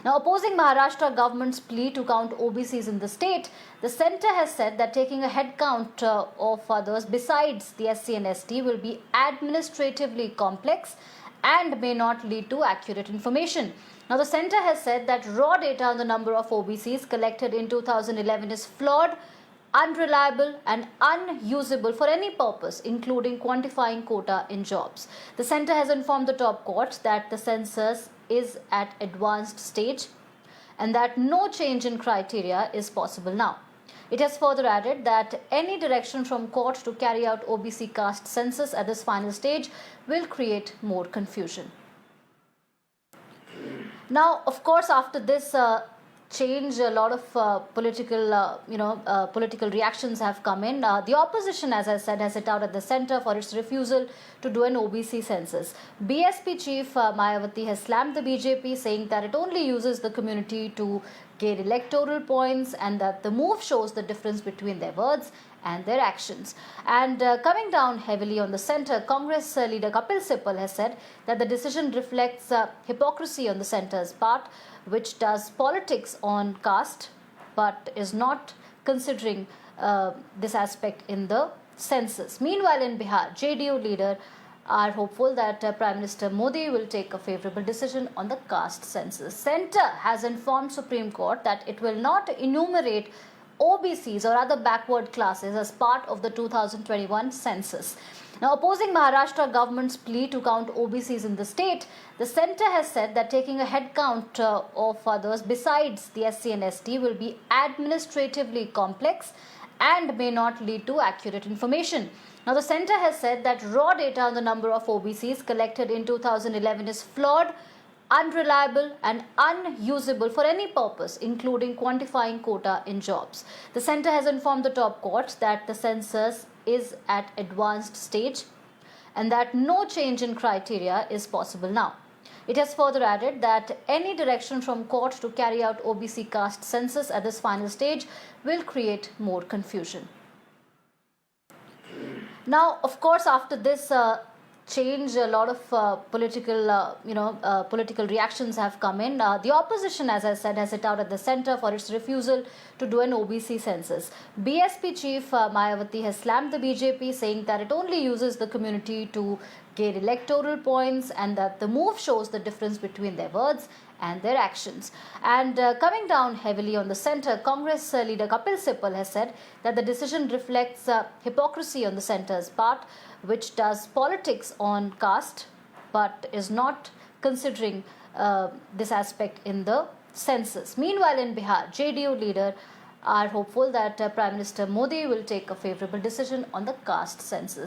Now, opposing Maharashtra government's plea to count OBCs in the state, the centre has said that taking a head count of others besides the SC and ST will be administratively complex and may not lead to accurate information. Now, the centre has said that raw data on the number of OBCs collected in 2011 is flawed, unreliable and unusable for any purpose, including quantifying quota in jobs. The centre has informed the top court that the census is at advanced stage and that no change in criteria is possible now. It has further added that any direction from court to carry out OBC caste census at this final stage will create more confusion. Now, of course, after this change, a lot of political reactions have come in. The opposition, as I said, has hit out at the centre for its refusal to do an OBC census. BSP chief Mayawati has slammed the BJP, saying that it only uses the community to gain electoral points and that the move shows the difference between their words and their actions. And coming down heavily on the centre, Congress leader Kapil Sibal has said that the decision reflects hypocrisy on the centre's part, which does politics on caste but is not considering this aspect in the census. Meanwhile, in Bihar, JDU leader are hopeful that Prime Minister Modi will take a favourable decision on the caste census. Centre has informed Supreme Court that it will not enumerate OBCs or other backward classes as part of the 2021 census. Now, opposing Maharashtra government's plea to count OBCs in the state, the centre has said that taking a head count of others besides the SC and ST will be administratively complex and may not lead to accurate information. Now, the centre has said that raw data on the number of OBCs collected in 2011 is flawed, unreliable and unusable for any purpose, including quantifying quota in jobs. The centre has informed the top court that the census is at advanced stage and that no change in criteria is possible now. It has further added that any direction from court to carry out OBC caste census at this final stage will create more confusion. Now, of course, after this change, a lot of political reactions have come in. The opposition, as I said, has hit out at the centre for its refusal to do an OBC census. BSP chief Mayawati has slammed the BJP, saying that it only uses the community to gain electoral points and that the move shows the difference between their words and their actions. And coming down heavily on the centre, Congress leader Kapil Sibal has said that the decision reflects hypocrisy on the centre's part, which does politics on caste but is not considering this aspect in the census. Meanwhile, in Bihar, JDU leader are hopeful that Prime Minister Modi will take a favourable decision on the caste census.